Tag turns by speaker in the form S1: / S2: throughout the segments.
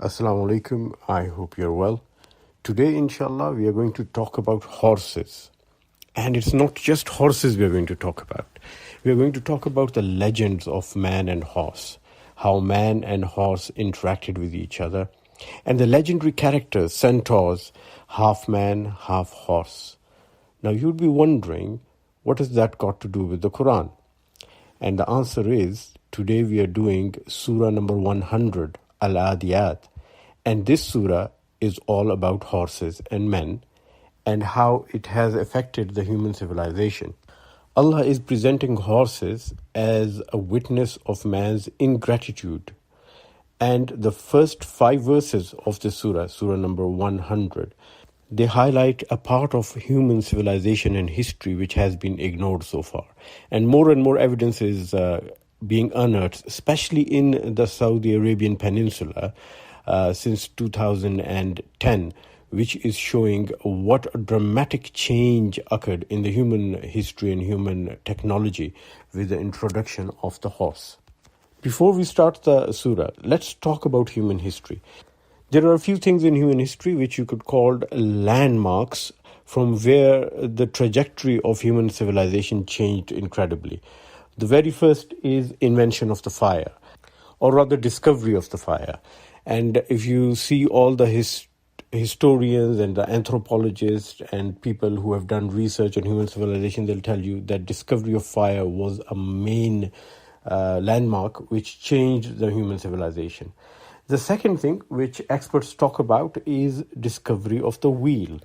S1: Assalamu alaikum. I hope you're well. Today, inshallah, we are going to talk about horses. And it's not just horses we are going to talk about. We are going to talk about the legends of man and horse, how man and horse interacted with each other, and the legendary characters, centaurs, half man, half horse. Now, you'd be wondering, what has that got to do with the Quran? And the answer is, today we are doing Surah number 100, Al-ADIYAT. And this surah is all about horses and men and how it has affected the human civilization. Allah is presenting horses as a witness of man's ingratitude. And the first 5 verses of the surah, surah number 100, they highlight a part of human civilization and history which has been ignored so far. And more evidence is being unearthed, especially in the Saudi Arabian Peninsula since 2010, which is showing what a dramatic change occurred in the human history and human technology with the introduction of the horse. Before we start the surah, let's talk about human history. There are a few things in human history which you could call landmarks from where the trajectory of human civilization changed incredibly. The very first is invention of the fire, or rather discovery of the fire. And if you see all the historians and the anthropologists and people who have done research on human civilization, they'll tell you that discovery of fire was a main landmark which changed the human civilization. The second thing which experts talk about is discovery of the wheel.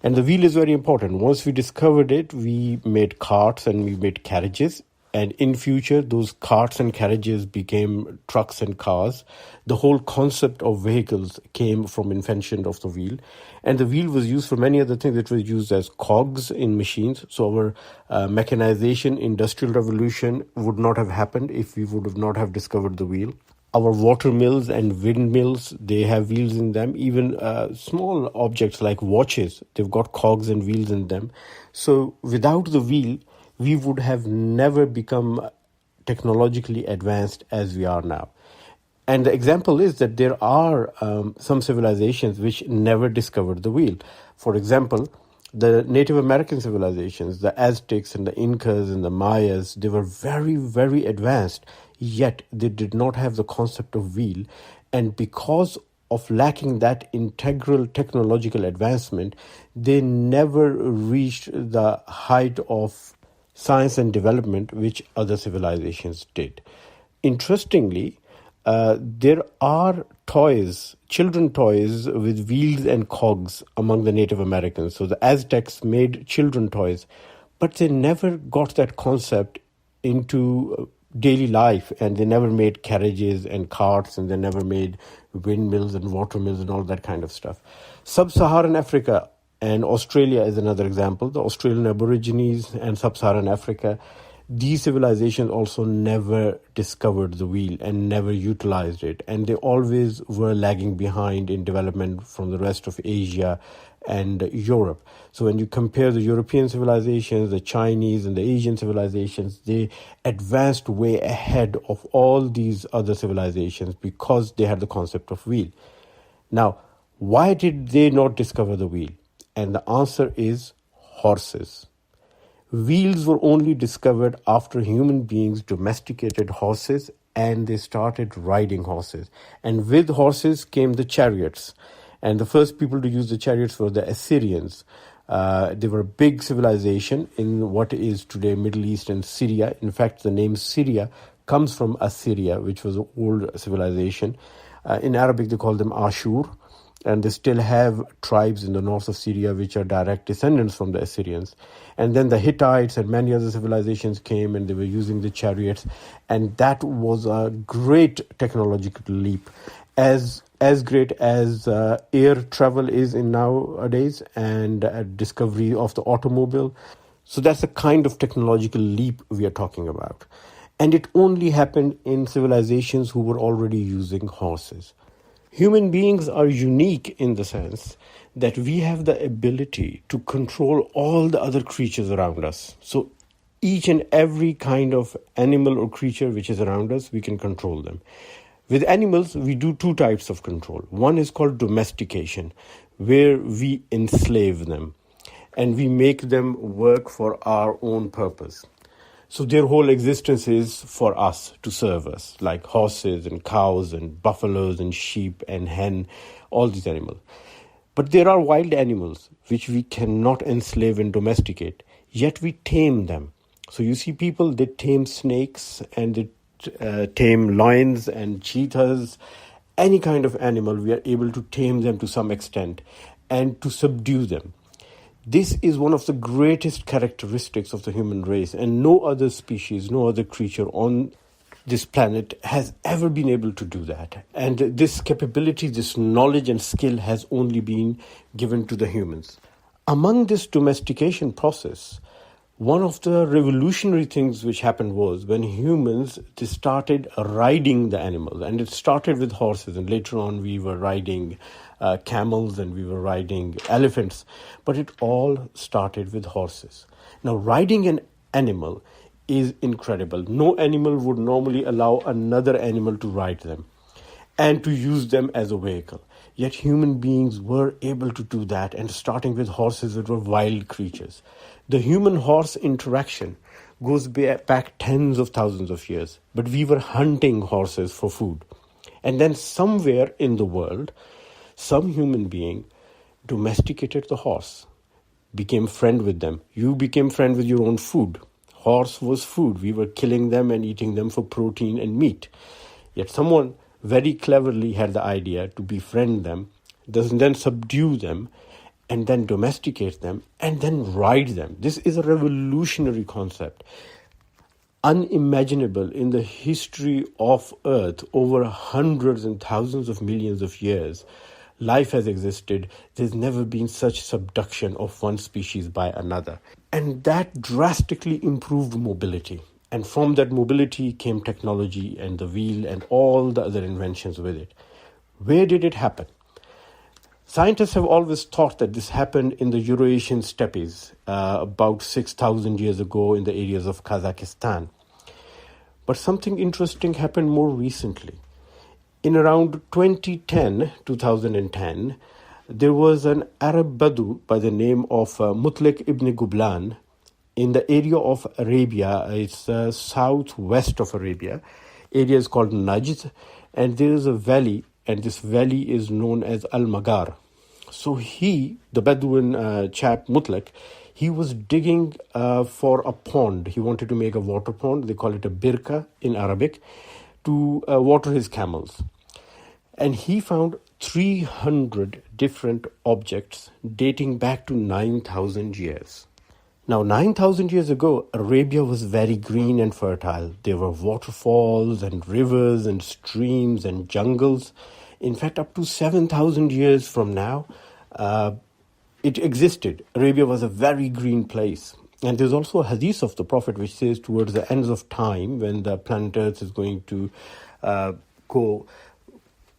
S1: And the wheel is very important. Once we discovered it, we made carts and we made carriages. And in future, those carts and carriages became trucks and cars. The whole concept of vehicles came from invention of the wheel. And the wheel was used for many other things. It was used as cogs in machines. So our mechanization, industrial revolution would not have happened if we would have not have discovered the wheel. Our water mills and windmills, they have wheels in them. Even small objects like watches, they've got cogs and wheels in them. So without the wheel, we would have never become technologically advanced as we are now. And the example is that there are some civilizations which never discovered the wheel. For example, the Native American civilizations, the Aztecs and the Incas and the Mayas, they were very, very advanced, yet they did not have the concept of wheel. And because of lacking that integral technological advancement, they never reached the height of science and development which other civilizations did. Interestingly, there are toys, children toys with wheels and cogs among the Native Americans. So the Aztecs made children toys, but they never got that concept into daily life, and they never made carriages and carts, and they never made windmills and water mills and all that kind of stuff. Sub-Saharan Africa and Australia is another example. The Australian Aborigines and Sub-Saharan Africa, these civilizations also never discovered the wheel and never utilized it. And they always were lagging behind in development from the rest of Asia and Europe. So when you compare the European civilizations, the Chinese and the Asian civilizations, they advanced way ahead of all these other civilizations because they had the concept of wheel. Now, why did they not discover the wheel? And the answer is horses. Wheels were only discovered after human beings domesticated horses and they started riding horses. And with horses came the chariots. And the first people to use the chariots were the Assyrians. They were a big civilization in what is today Middle East and Syria. In fact, the name Syria comes from Assyria, which was an old civilization. In Arabic, they call them Ashur. And they still have tribes in the north of Syria which are direct descendants from the Assyrians. And then the Hittites and many other civilizations came and they were using the chariots. And that was a great technological leap. As great as air travel is in nowadays and discovery of the automobile. So that's the kind of technological leap we are talking about. And it only happened in civilizations who were already using horses. Human beings are unique in the sense that we have the ability to control all the other creatures around us. So each and every kind of animal or creature which is around us, we can control them. With animals, we do two types of control. One is called domestication, where we enslave them and we make them work for our own purpose. So their whole existence is for us, to serve us, like horses and cows and buffaloes and sheep and hen, all these animals. But there are wild animals which we cannot enslave and domesticate, yet we tame them. So you see people, they tame snakes and they tame lions and cheetahs. Any kind of animal, we are able to tame them to some extent and to subdue them. This is one of the greatest characteristics of the human race, and no other species, no other creature on this planet has ever been able to do that. And this capability, this knowledge and skill has only been given to the humans. Among this domestication process, one of the revolutionary things which happened was when humans, they started riding the animals. And it started with horses, and later on we were riding camels and we were riding elephants. But it all started with horses. Now, riding an animal is incredible. No animal would normally allow another animal to ride them and to use them as a vehicle. Yet human beings were able to do that, and starting with horses, that were wild creatures. The human-horse interaction goes back tens of thousands of years, but we were hunting horses for food. And then somewhere in the world, some human being domesticated the horse, became friend with them. You became friend with your own food. Horse was food. We were killing them and eating them for protein and meat. Yet someone very cleverly had the idea to befriend them, then subdue them, and then domesticate them, and then ride them. This is a revolutionary concept, unimaginable in the history of Earth. Over hundreds and thousands of millions of years, life has existed. There's never been such subduction of one species by another. And that drastically improved mobility. And from that mobility came technology and the wheel and all the other inventions with it. Where did it happen? Scientists have always thought that this happened in the Eurasian steppes about 6,000 years ago in the areas of Kazakhstan. But something interesting happened more recently. In around 2010, there was an Arab Badu by the name of Mutlaq ibn Gublan in the area of Arabia. It's southwest of Arabia. Area is called Najd, and there is a valley, and this valley is known as Al-Magar. So he, the Bedouin chap Mutlaq, he was digging for a pond. He wanted to make a water pond. They call it a birka in Arabic, to water his camels. And he found 300 different objects dating back to 9,000 years. Now, 9,000 years ago, Arabia was very green and fertile. There were waterfalls and rivers and streams and jungles. In fact, up to 7,000 years from now, it existed. Arabia was a very green place. And there's also a hadith of the Prophet which says towards the ends of time, when the planet Earth is going to go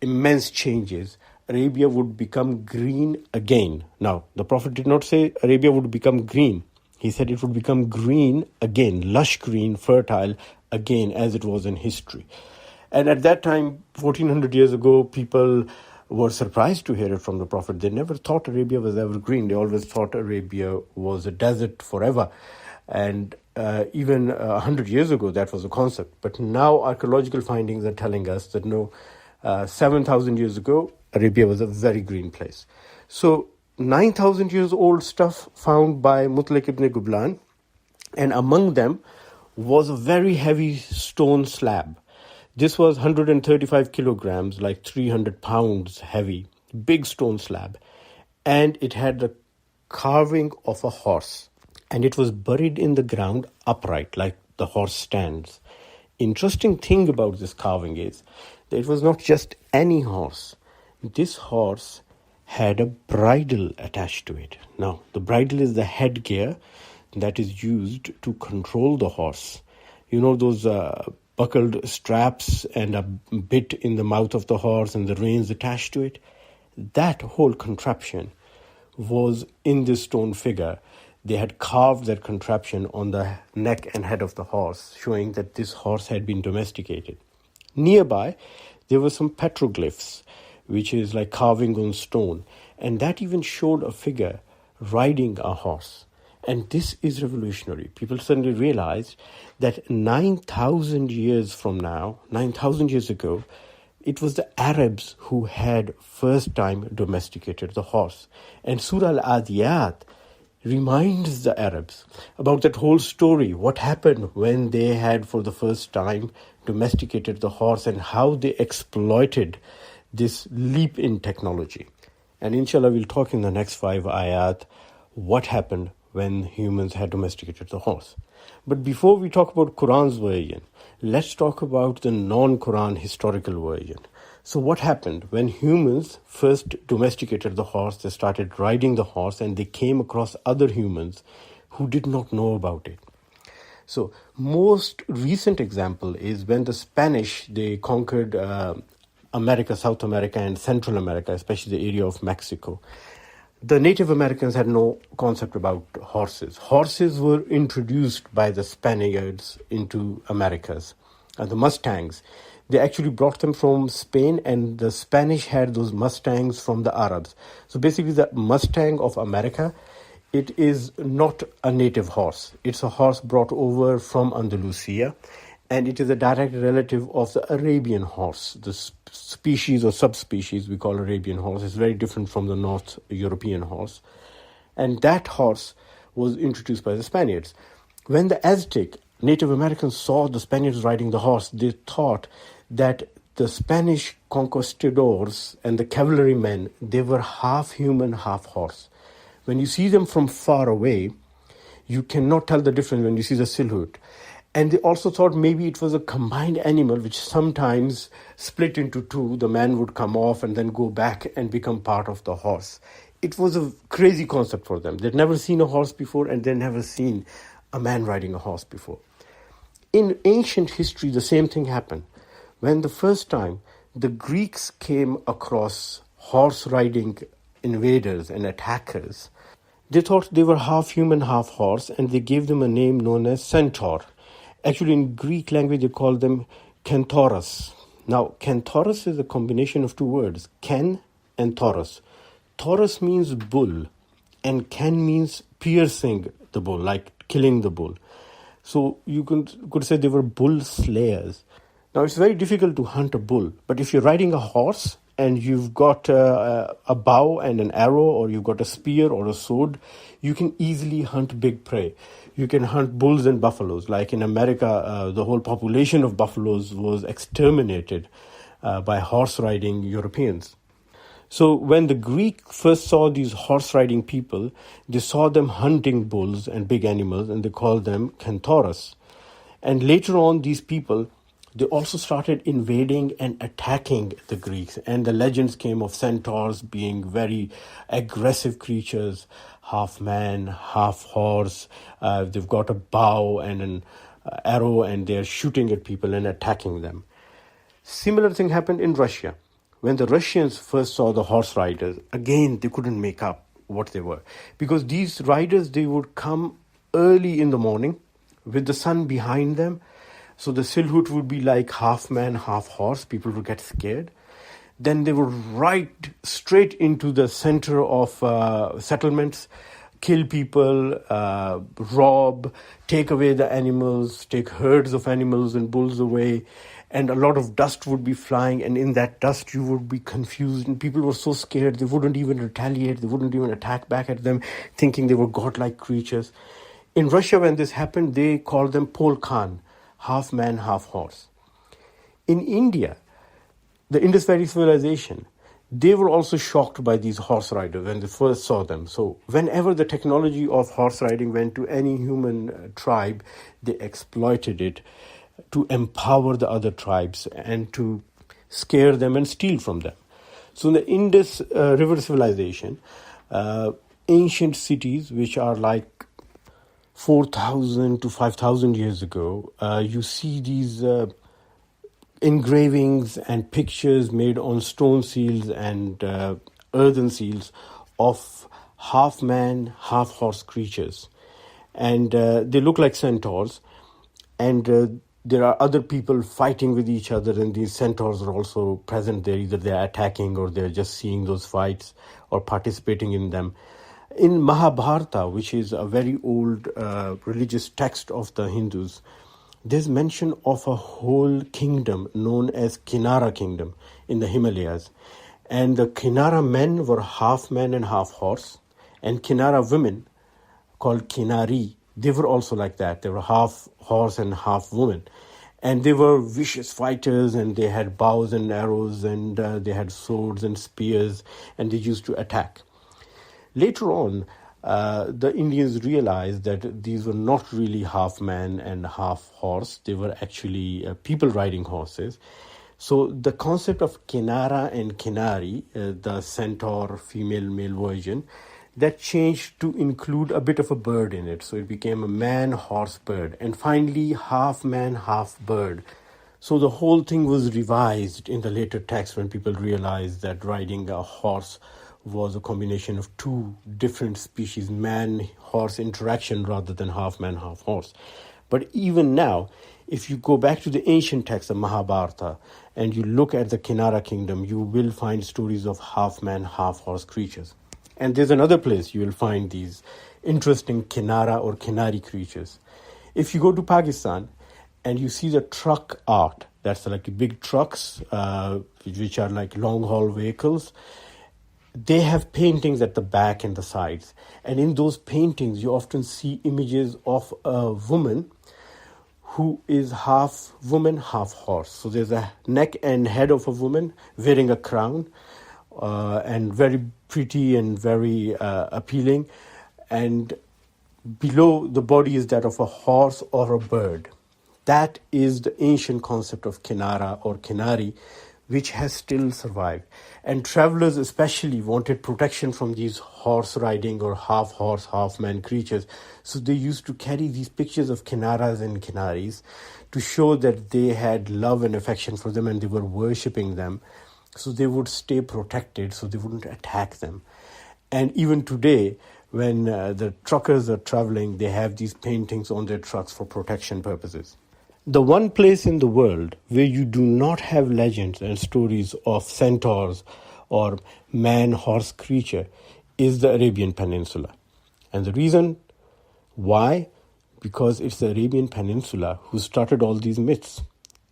S1: immense changes, Arabia would become green again. Now, the Prophet did not say Arabia would become green. He said it would become green again, lush green, fertile again, as it was in history. And at that time, 1400 years ago, people were surprised to hear it from the Prophet. They never thought Arabia was ever green. They always thought Arabia was a desert forever. And even 100 years ago, that was a concept. But now archaeological findings are telling us that no, 7,000 years ago, Arabia was a very green place. So 9,000 years old stuff found by Mutlaq ibn Gublan, and among them was a very heavy stone slab. This was 135 kilograms, like 300 pounds heavy, big stone slab. And it had the carving of a horse. And it was buried in the ground upright, like the horse stands. Interesting thing about this carving is that it was not just any horse. This horse had a bridle attached to it. Now, the bridle is the headgear that is used to control the horse. You know those buckled straps and a bit in the mouth of the horse and the reins attached to it? That whole contraption was in this stone figure. They had carved that contraption on the neck and head of the horse, showing that this horse had been domesticated. Nearby, There were some petroglyphs, which is like carving on stone. And that even showed a figure riding a horse. And this is revolutionary. People suddenly realized that 9,000 years from now, 9,000 years ago, it was the Arabs who had first time domesticated the horse. And Surah Al-ADIYAT reminds the Arabs about that whole story, what happened when they had for the first time domesticated the horse and how they exploited this leap in technology. And inshallah, we'll talk in the next 5 ayat what happened when humans had domesticated the horse. But before we talk about Quran's version, let's talk about the non-Quran historical version. So what happened when humans first domesticated the horse? They started riding the horse and they came across other humans who did not know about it. So most recent example is when the Spanish, they conquered America, South America and Central America, especially the area of Mexico. The Native Americans had no concept about horses. Horses were introduced by the Spaniards into Americas. The Mustangs, they actually brought them from Spain, and the Spanish had those Mustangs from the Arabs. So basically the Mustang of America, it is not a native horse. It's a horse brought over from Andalusia, and it is a direct relative of the Arabian horse. The species or subspecies we call Arabian horse is very different from the North European horse. And that horse was introduced by the Spaniards. When the Aztec Native Americans saw the Spaniards riding the horse, they thought that the Spanish conquistadors and the cavalrymen, they were half human, half horse. When you see them from far away, you cannot tell the difference when you see the silhouette. And they also thought maybe it was a combined animal which sometimes split into two. The man would come off and then go back and become part of the horse. It was a crazy concept for them. They'd never seen a horse before, and they'd never seen a man riding a horse before. In ancient history, the same thing happened. When the first time the Greeks came across horse-riding invaders and attackers, they thought they were half human, half horse, and they gave them a name known as Centaur. Actually, in Greek language, they call them Centaurs. Now, Centaurus is a combination of two words, Ken and Taurus. Taurus means bull, and Ken means piercing the bull, like killing the bull. So you could say they were bull slayers. Now, it's very difficult to hunt a bull, but if you're riding a horse and you've got a bow and an arrow, or you've got a spear or a sword, you can easily hunt big prey. You can hunt bulls and buffaloes. Like in America, the whole population of buffaloes was exterminated by horse-riding Europeans. So when the Greek first saw these horse-riding people, they saw them hunting bulls and big animals, and they called them Centaurus. And later on, these people, they also started invading and attacking the Greeks. And the legends came of centaurs being very aggressive creatures, half man, half horse. They've got a bow and an arrow, and they're shooting at people and attacking them. Similar thing happened in Russia. When the Russians first saw the horse riders, again, they couldn't make up what they were. Because these riders, they would come early in the morning with the sun behind them. So the silhouette would be like half man, half horse. People would get scared. Then they would ride straight into the center of settlements, kill people, rob, take away the animals, take herds of animals and bulls away. And a lot of dust would be flying, and in that dust you would be confused, and people were so scared they wouldn't even retaliate, they wouldn't even attack back at them, thinking they were godlike creatures. In Russia, when this happened, they called them Polkan, half man, half horse. In India, the Indus Valley civilization, they were also shocked by these horse riders when they first saw them. So whenever the technology of horse riding went to any human tribe, they exploited it to empower the other tribes and to scare them and steal from them. So in the Indus River civilization, ancient cities which are like 4,000 to 5,000 years ago, you see these engravings and pictures made on stone seals and earthen seals of half man, half horse creatures. And they look like centaurs. And there are other people fighting with each other, and these centaurs are also present there. Either they're attacking or they're just seeing those fights or participating in them. In Mahabharata, which is a very old religious text of the Hindus, there's mention of a whole kingdom known as Kinara kingdom in the Himalayas. And the Kinara men were half man and half horse, and Kinara women, called Kinari, they were also like that. They were half horse and half woman. And they were vicious fighters, and they had bows and arrows, and they had swords and spears, and they used to attack. Later on, the Indians realized that these were not really half man and half horse. They were actually people riding horses. So the concept of Kinara and Kinari, the centaur female-male version, that changed to include a bit of a bird in it. So it became a man-horse bird. And finally, half man, half bird. So the whole thing was revised in the later text when people realized that riding a horse was a combination of two different species, man-horse interaction rather than half man, half horse. But even now, if you go back to the ancient text of Mahabharata and you look at the Kinara kingdom, you will find stories of half man, half horse creatures. And there's another place you will find these interesting Kinara or Kinari creatures. If you go to Pakistan and you see the truck art, that's like the big trucks, which are like long haul vehicles, they have paintings at the back and the sides. And in those paintings, you often see images of a woman who is half woman, half horse. So there's a neck and head of a woman wearing a crown, and very pretty and very appealing. And below the body is that of a horse or a bird. That is the ancient concept of Kinara or Kinari, which has still survived. And travelers especially wanted protection from these horse riding or half horse, half man creatures. So they used to carry these pictures of Kinaras and Kinaris to show that they had love and affection for them and they were worshipping them. So they would stay protected, so they wouldn't attack them. And even today, when the truckers are traveling, they have these paintings on their trucks for protection purposes. The one place in the world where you do not have legends and stories of centaurs or man-horse creature is the Arabian Peninsula. And the reason why? Because it's the Arabian Peninsula who started all these myths.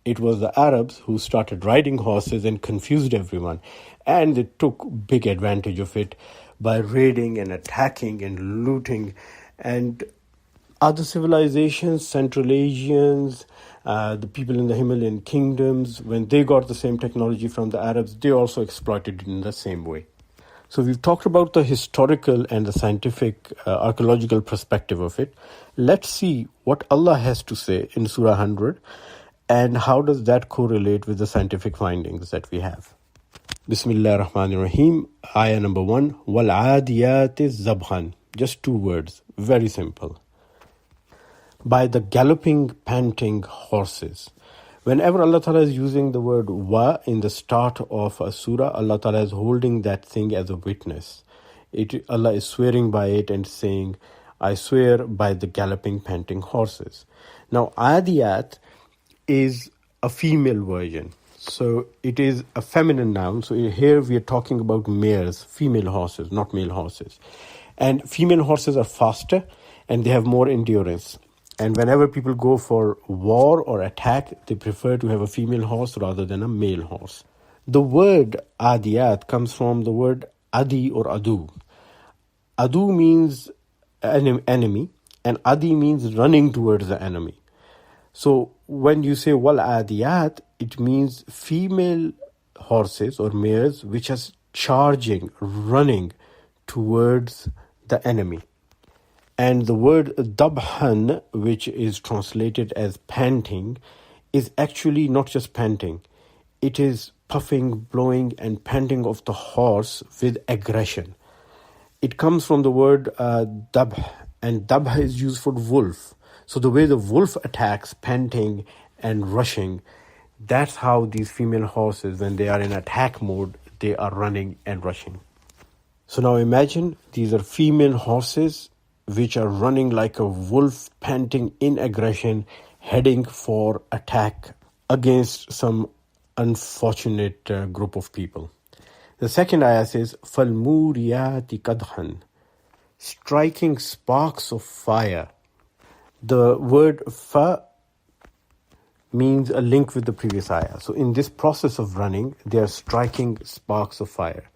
S1: It was the Arabs who started riding horses and confused everyone. And they took big advantage of it by raiding and attacking and looting. And other civilizations, Central Asians, the people in the Himalayan kingdoms, when they got the same technology from the Arabs, they also exploited it in the same way. So we've talked about the historical and the scientific archaeological perspective of it. Let's see what Allah has to say in Surah 100 and how does that correlate with the scientific findings that we have. Bismillah ar-Rahman ar-Rahim, ayah number 1, وَالْعَادِيَاتِ zabhan. Just 2 words, very simple. By the galloping, panting horses. Whenever Allah Ta'ala is using the word wa in the start of a surah, Allah Ta'ala is holding that thing as a witness. Allah is swearing by it and saying, I swear by the galloping, panting horses. Now, ADIYAT is a female version. So it is a feminine noun. So here we are talking about mares, female horses, not male horses. And female horses are faster and they have more endurance. And whenever people go for war or attack, they prefer to have a female horse rather than a male horse. The word ADIYAT comes from the word adi or adu. Adu means enemy and adi means running towards the enemy. So when you say wal adiyat, it means female horses or mares which are charging, running towards the enemy. And the word dabhan, which is translated as panting, is actually not just panting. It is puffing, blowing and panting of the horse with aggression. It comes from the word dabh, and dabh is used for wolf. So the way the wolf attacks, panting and rushing, that's how these female horses, when they are in attack mode, they are running and rushing. So now imagine these are female horses which are running like a wolf, panting in aggression, heading for attack against some unfortunate group of people. The second ayah says, فَالْمُورِيَاتِ قَدْحًا, striking sparks of fire. The word fa means a link with the previous ayah. So in this process of running, they are striking sparks of fire.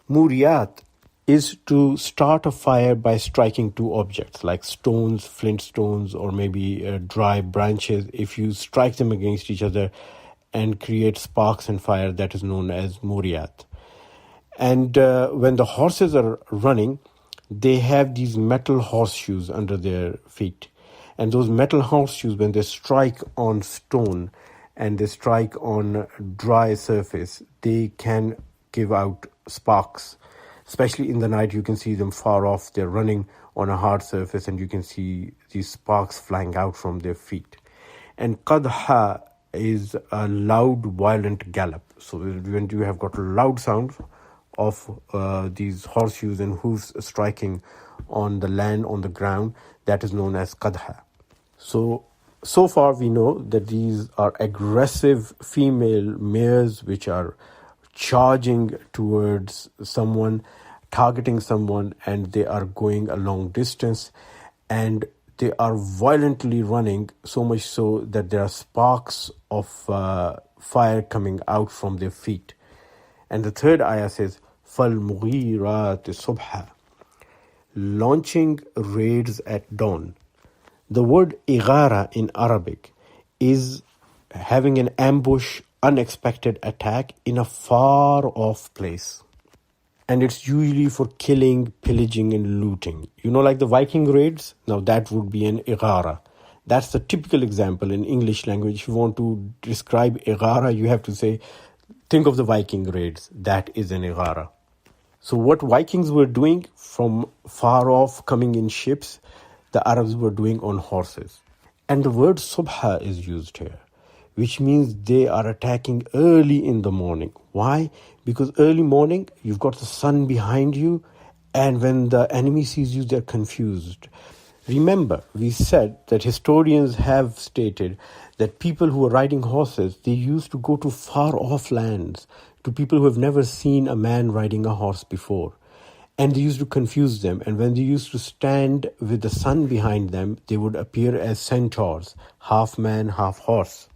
S1: Muriyat is to start a fire by striking two objects like stones, flint stones, or maybe dry branches. If you strike them against each other and create sparks and fire, that is known as muriyat. And when the horses are running, they have these metal horseshoes under their feet. And those metal horseshoes, when they strike on stone and they strike on dry surface, they can give out sparks. Especially in the night, you can see them far off. They're running on a hard surface and you can see these sparks flying out from their feet. And qadha is a loud, violent gallop. So when you have got a loud sound of these horseshoes and hooves striking on the land, on the ground, that is known as qadha. So far we know that these are aggressive female mares which are charging towards someone, targeting someone, and they are going a long distance and they are violently running, so much so that there are sparks of fire coming out from their feet. And the third ayah says, فَالْمُغِيرَاتِ صُبْحًا, launching raids at dawn. The word igara in Arabic is having an ambush, unexpected attack in a far off place. And it's usually for killing, pillaging and looting. You know, like the Viking raids? Now that would be an igara. That's the typical example in English language. If you want to describe igara, you have to say, think of the Viking raids. That is an igara. So what Vikings were doing from far off, coming in ships, the Arabs were doing on horses. And the word subha is used here, which means they are attacking early in the morning. Why? Because early morning, you've got the sun behind you, and when the enemy sees you, they're confused. Remember, we said that historians have stated that people who were riding horses, they used to go to far off lands, to people who have never seen a man riding a horse before. And they used to confuse them. And when they used to stand with the sun behind them, they would appear as centaurs, half man, half horse.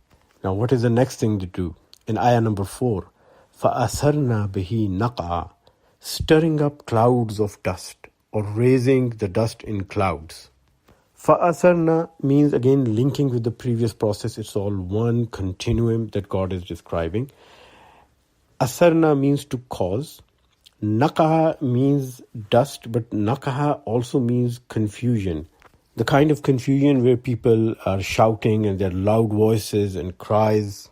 S1: Now, what is the next thing to do? In ayah number 4, فَأَثَرْنَا بِهِ نَقْعًا, stirring up clouds of dust or raising the dust in clouds. فَأَثَرْنَا means again linking with the previous process. It's all one continuum that God is describing. Asarna means to cause. Naqaha means dust, but naqaha also means confusion. The kind of confusion where people are shouting and their loud voices and cries.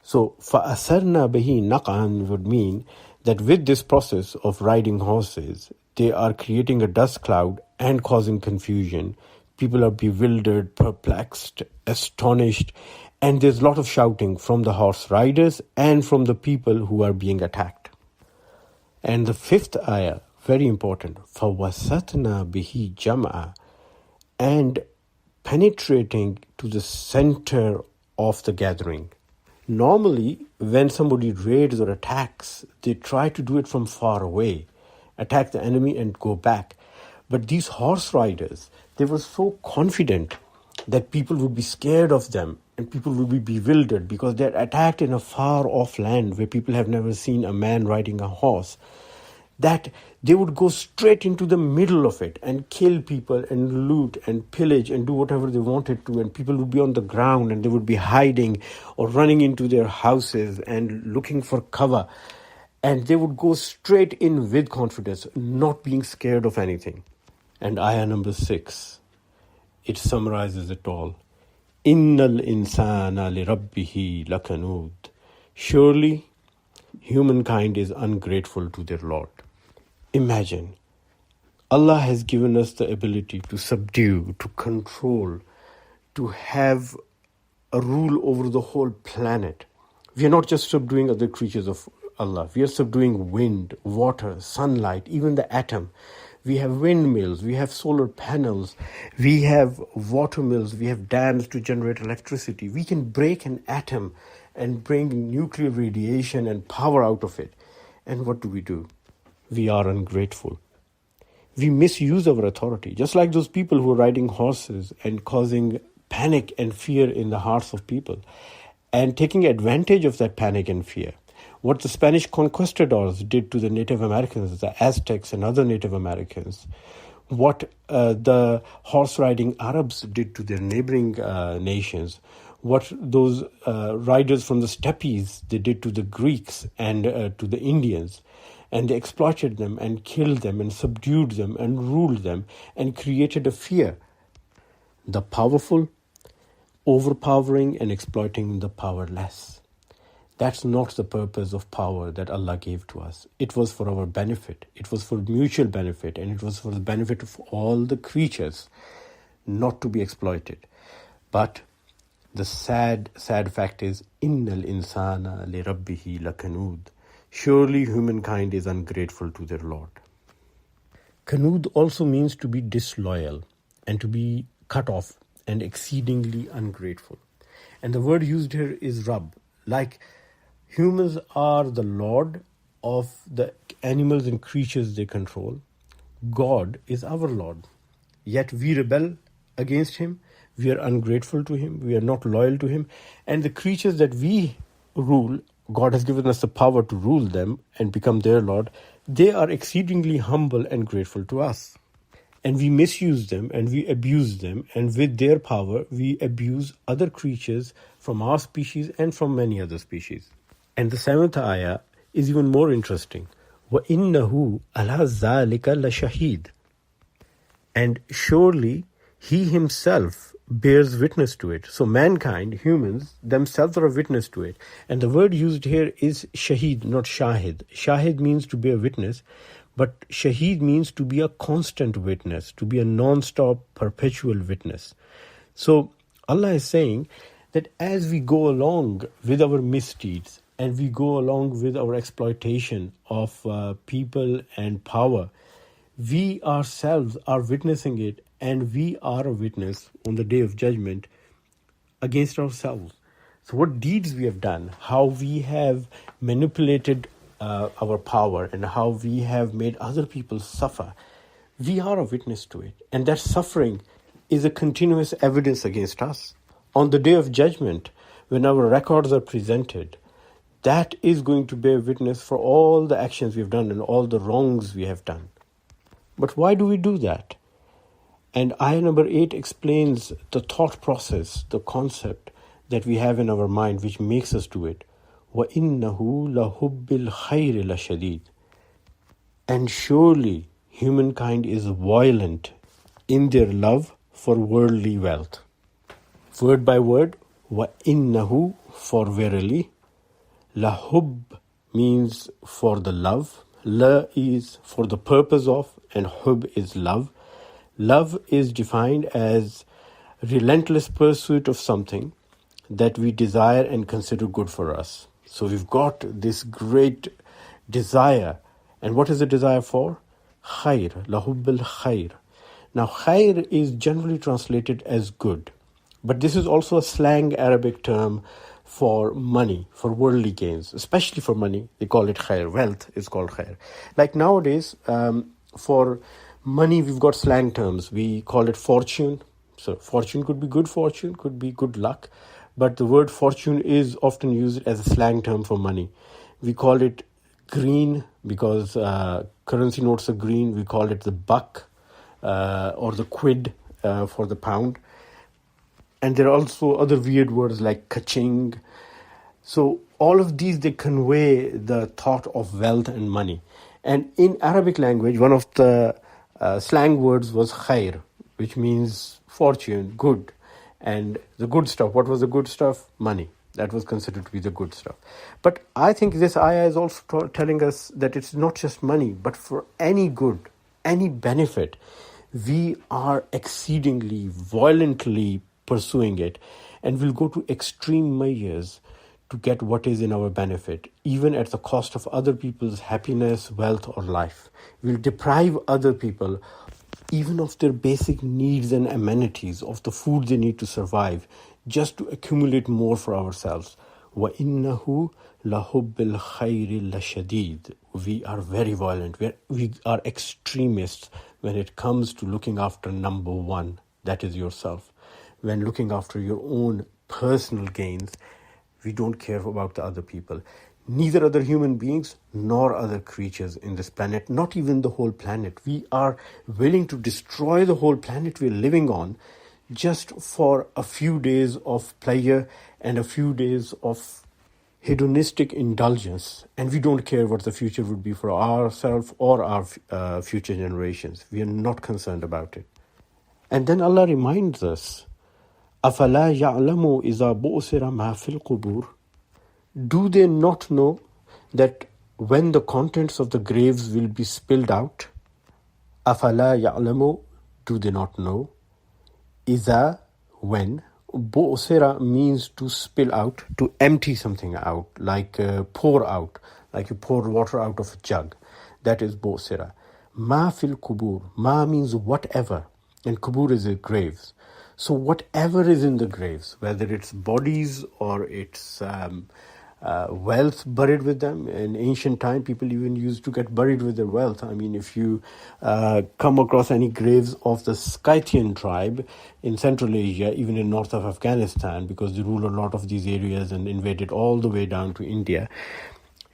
S1: So, فَأَثَرْنَا بِهِ نَقْعًا would mean that with this process of riding horses, they are creating a dust cloud and causing confusion. People are bewildered, perplexed, astonished, and there's a lot of shouting from the horse riders and from the people who are being attacked. And the fifth ayah, very important, فَوَسَطْنَا بِهِ جَمْعًا, and penetrating to the center of the gathering. Normally, when somebody raids or attacks, they try to do it from far away, attack the enemy and go back. But these horse riders, they were so confident that people would be scared of them and people would be bewildered because they're attacked in a far off land where people have never seen a man riding a horse, that they would go straight into the middle of it and kill people and loot and pillage and do whatever they wanted to, and people would be on the ground and they would be hiding or running into their houses and looking for cover, and they would go straight in with confidence, not being scared of anything. And ayah number 6, it summarizes it all. Innal insana li rabbihi lakanud. Surely, humankind is ungrateful to their Lord. Imagine, Allah has given us the ability to subdue, to control, to have a rule over the whole planet. We are not just subduing other creatures of Allah. We are subduing wind, water, sunlight, even the atom. We have windmills, we have solar panels, we have water mills, we have dams to generate electricity. We can break an atom and bring nuclear radiation and power out of it. And what do? We are ungrateful. We misuse our authority, just like those people who are riding horses and causing panic and fear in the hearts of people and taking advantage of that panic and fear. What the Spanish conquistadors did to the Native Americans, the Aztecs and other Native Americans, what the horse-riding Arabs did to their neighboring nations, what those riders from the steppes they did to the Greeks and to the Indians. And they exploited them and killed them and subdued them and ruled them and created a fear. The powerful overpowering and exploiting the powerless. That's not the purpose of power that Allah gave to us. It was for our benefit. It was for mutual benefit, and it was for the benefit of all the creatures, not to be exploited. But the sad fact is, Innal insana li rabbihi lakanud. Surely humankind is ungrateful to their Lord. Kanud also means to be disloyal and to be cut off and exceedingly ungrateful. And the word used here is Rabb. Like humans are the Lord of the animals and creatures they control, God is our Lord. Yet we rebel against Him, we are ungrateful to Him, we are not loyal to Him. And the creatures that we rule, God has given us the power to rule them and become their Lord. They are exceedingly humble and grateful to us. And we misuse them and we abuse them. And with their power, we abuse other creatures from our species and from many other species. And the 7th ayah is even more interesting. وَإِنَّهُ عَلَى ذَلِكَ لَشَهِيدٌ. And surely He Himself bears witness to it. So mankind, humans, themselves are a witness to it. And the word used here is shaheed, not shahid. Shahid means to bear witness, but shaheed means to be a constant witness, to be a non-stop, perpetual witness. So Allah is saying that as we go along with our misdeeds and we go along with our exploitation of people and power, we ourselves are witnessing it, and we are a witness on the day of judgment against ourselves. So what deeds we have done, how we have manipulated our power and how we have made other people suffer, we are a witness to it. And that suffering is a continuous evidence against us. On the day of judgment, when our records are presented, that is going to bear witness for all the actions we've done and all the wrongs we have done. But why do we do that? And ayah number 8 explains the thought process, the concept that we have in our mind which makes us do it. وَإِنَّهُ لَهُبِّ الْخَيْرِ لَشَدِيدٌ. And surely humankind is violent in their love for worldly wealth. Word by word, وَإِنَّهُ, for verily, لَهُبْ means for the love, la is for the purpose of, and hub is love. Love is defined as relentless pursuit of something that we desire and consider good for us. So we've got this great desire. And what is the desire for? Khair, lahubbul khair. Now khair is generally translated as good. But this is also a slang Arabic term for money, for worldly gains, especially for money. They call it khair. Wealth is called khair. Like nowadays, for money, we've got slang terms. We call it fortune. So fortune could be good fortune, could be good luck. But the word fortune is often used as a slang term for money. We call it green because currency notes are green. We call it the buck or the quid for the pound. And there are also other weird words like kaching. So all of these, they convey the thought of wealth and money. And in Arabic language, one of the slang words was khair, which means fortune, good. And the good stuff, what was the good stuff? Money. That was considered to be the good stuff. But I think this ayah is also telling us that it's not just money, but for any good, any benefit, we are exceedingly, violently pursuing it. And we'll go to extreme measures to get what is in our benefit, even at the cost of other people's happiness, wealth, or life. We'll deprive other people even of their basic needs and amenities, of the food they need to survive, just to accumulate more for ourselves. وَإِنَّهُ لَحُبِّ الْخَيْرِ لَشَدِيدٌ. We are very violent. We are extremists when it comes to looking after number one, that is yourself. When looking after your own personal gains, we don't care about the other people. Neither other human beings nor other creatures in this planet, not even the whole planet. We are willing to destroy the whole planet we're living on just for a few days of pleasure and a few days of hedonistic indulgence. And we don't care what the future would be for ourselves or our future generations. We are not concerned about it. And then Allah reminds us, أَفَلَا يَعْلَمُوا إِذَا بُؤْثِرَ مَا فِي الْقُبُورِ. Do they not know that when the contents of the graves will be spilled out? أَفَلَا يَعْلَمُوا. Do they not know? إِذَا, when. بُؤْثِرَ means to spill out, to empty something out, like pour out, like you pour water out of a jug. That is بُؤْثِرَ. مَا فِي الْقُبُورِ. مَا means whatever, and kubur is the graves. So whatever is in the graves, whether it's bodies or it's wealth buried with them. In ancient time, people even used to get buried with their wealth. I mean, if you come across any graves of the Scythian tribe in Central Asia, even in north of Afghanistan, because they rule a lot of these areas and invaded all the way down to India,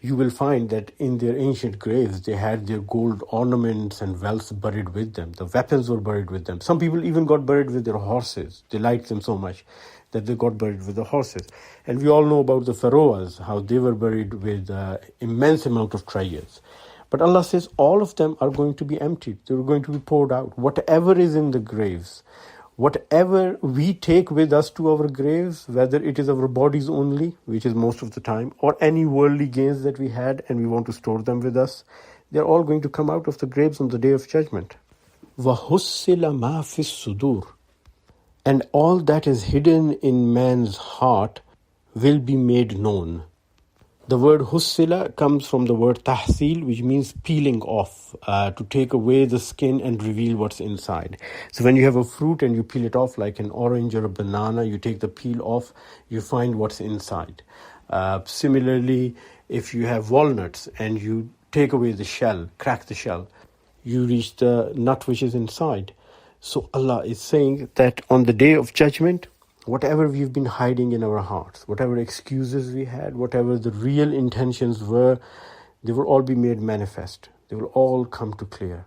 S1: you will find that in their ancient graves, they had their gold ornaments and wealth buried with them. The weapons were buried with them. Some people even got buried with their horses. They liked them so much that they got buried with the horses. And we all know about the pharaohs, how they were buried with immense amount of treasures. But Allah says all of them are going to be emptied. They are going to be poured out. Whatever is in the graves, whatever we take with us to our graves, whether it is our bodies only, which is most of the time, or any worldly gains that we had and we want to store them with us, they're all going to come out of the graves on the Day of Judgment. وَحُصِّلَ مَا فِي الصُّدُورِ. And all that is hidden in man's heart will be made known. The word hussila comes from the word tahsil, which means peeling off, to take away the skin and reveal what's inside. So when you have a fruit and you peel it off, like an orange or a banana, you take the peel off, you find what's inside. Similarly, if you have walnuts and you take away the shell, crack the shell, you reach the nut which is inside. So Allah is saying that on the Day of Judgment, whatever we've been hiding in our hearts, whatever excuses we had, whatever the real intentions were, they will all be made manifest. They will all come to clear.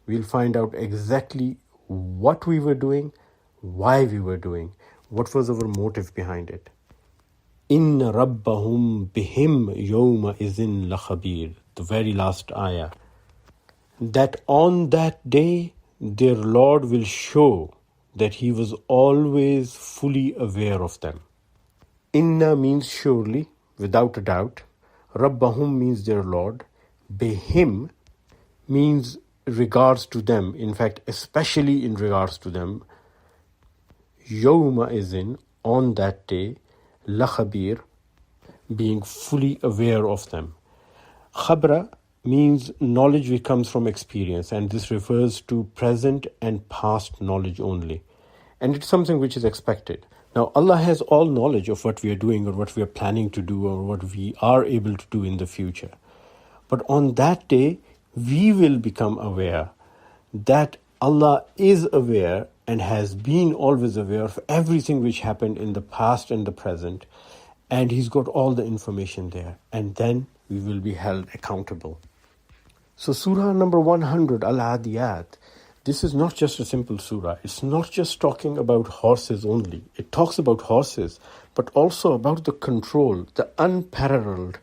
S1: We'll find out exactly what we were doing, why we were doing, what was our motive behind it. Inna rabbahum bihim yawma izin lakhabir. The very last ayah. That on that day, their Lord will show that He was always fully aware of them. Inna means surely, without a doubt. Rabbahum means their Lord. Behim means regards to them. In fact, especially in regards to them. Yawma izin, on that day. Lakhabir, being fully aware of them. Khabra means knowledge which comes from experience, and this refers to present and past knowledge only. And it's something which is expected. Now, Allah has all knowledge of what we are doing or what we are planning to do or what we are able to do in the future. But on that day, we will become aware that Allah is aware and has been always aware of everything which happened in the past and the present. And He's got all the information there. And then we will be held accountable. So Surah number 100, Al-ADIYAT, this is not just a simple surah. It's not just talking about horses only. It talks about horses, but also about the control, the unparalleled,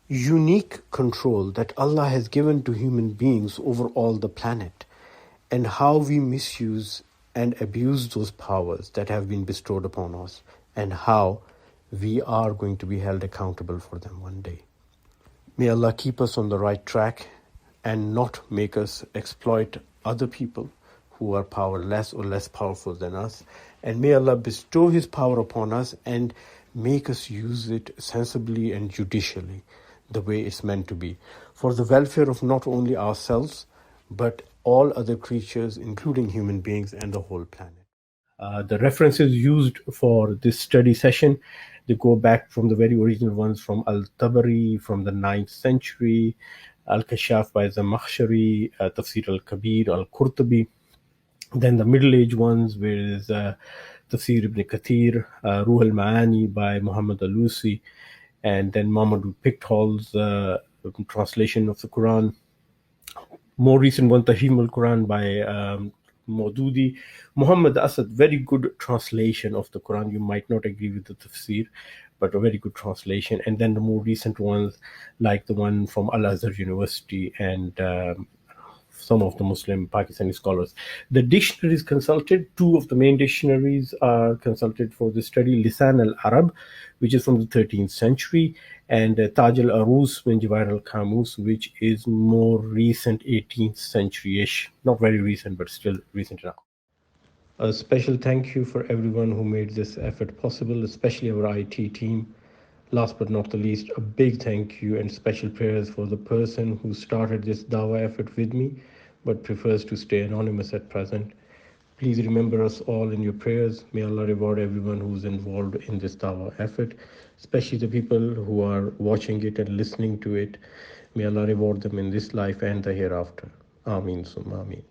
S1: unique control that Allah has given to human beings over all the planet, and how we misuse and abuse those powers that have been bestowed upon us, and how we are going to be held accountable for them one day. May Allah keep us on the right track and not make us exploit other people who are powerless or less powerful than us. And may Allah bestow His power upon us and make us use it sensibly and judicially, the way it's meant to be, for the welfare of not only ourselves, but all other creatures, including human beings and the whole planet. The references used for this study session, they go back from the very original ones from Al-Tabari from the 9th century, Al-Kashaf by Zamakhshari, Tafsir al-Kabir, Al-Qurtubi. Then the Middle Age ones, where is Tafsir ibn Kathir, Ruh al-Ma'ani by Muhammad al-Lusi, and then Mahmud Pickthall's translation of the Quran. More recent one, Tahim al-Quran by Maududi. Muhammad Asad, very good translation of the Quran. You might not agree with the tafsir, but a very good translation. And then the more recent ones, like the one from Al-Azhar University and some of the Muslim Pakistani scholars. The dictionaries consulted, two of the main dictionaries are consulted for the study: Lisan al-Arab, which is from the 13th century, and Taj al-Arus min Jawahir al-Kamus, which is more recent, 18th century-ish. Not very recent, but still recent enough. A special thank you for everyone who made this effort possible, especially our IT team. Last but not the least, a big thank you and special prayers for the person who started this Dawa effort with me but prefers to stay anonymous at present. Please remember us all in your prayers. May Allah reward everyone who's involved in this Dawa effort, especially the people who are watching it and listening to it. May Allah reward them in this life and the hereafter. Ameen summa ameen.